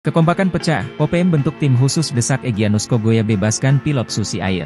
Kekompakan pecah, OPM bentuk tim khusus desak Egyanus Kogoya bebaskan pilot Susi Air.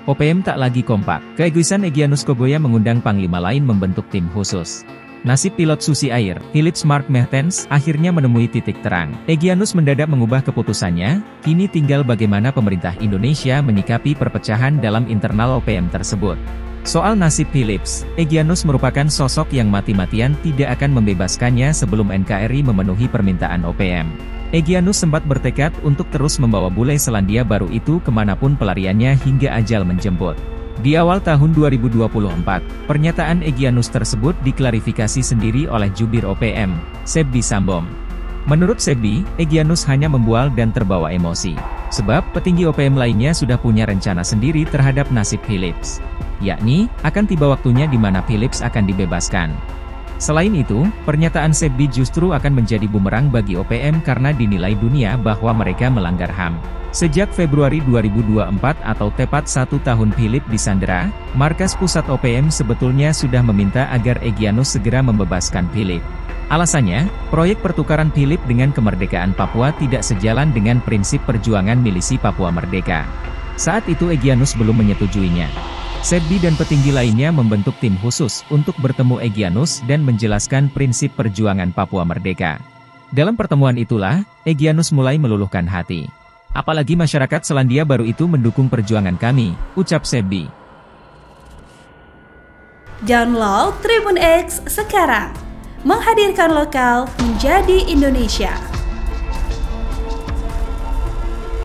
OPM tak lagi kompak, keegoisan Egyanus Kogoya mengundang panglima lain membentuk tim khusus. Nasib pilot Susi Air, Philips Mark Mertens, akhirnya menemui titik terang. Egyanus mendadak mengubah keputusannya, kini tinggal bagaimana pemerintah Indonesia menyikapi perpecahan dalam internal OPM tersebut. Soal nasib Philips, Egyanus merupakan sosok yang mati-matian tidak akan membebaskannya sebelum NKRI memenuhi permintaan OPM. Egyanus sempat bertekad untuk terus membawa bule Selandia Baru itu kemanapun pelariannya hingga ajal menjemput. Di awal tahun 2024, pernyataan Egyanus tersebut diklarifikasi sendiri oleh jubir OPM, Sebbi Sambom. Menurut Sebbi, Egyanus hanya membual dan terbawa emosi. Sebab petinggi OPM lainnya sudah punya rencana sendiri terhadap nasib Philips. Yakni, akan tiba waktunya di mana Philips akan dibebaskan. Selain itu, pernyataan Sebbi justru akan menjadi bumerang bagi OPM karena dinilai dunia bahwa mereka melanggar HAM. Sejak Februari 2024 atau tepat 1 tahun Philips disandera, markas pusat OPM sebetulnya sudah meminta agar Egyanus segera membebaskan Philips. Alasannya, proyek pertukaran Philips dengan kemerdekaan Papua tidak sejalan dengan prinsip perjuangan milisi Papua Merdeka. Saat itu Egyanus belum menyetujuinya. Sebbi dan petinggi lainnya membentuk tim khusus untuk bertemu Egyanus dan menjelaskan prinsip perjuangan Papua Merdeka. Dalam pertemuan itulah, Egyanus mulai meluluhkan hati. Apalagi masyarakat Selandia Baru itu mendukung perjuangan kami, ucap Sebbi. Download Tribun X sekarang, menghadirkan lokal menjadi Indonesia.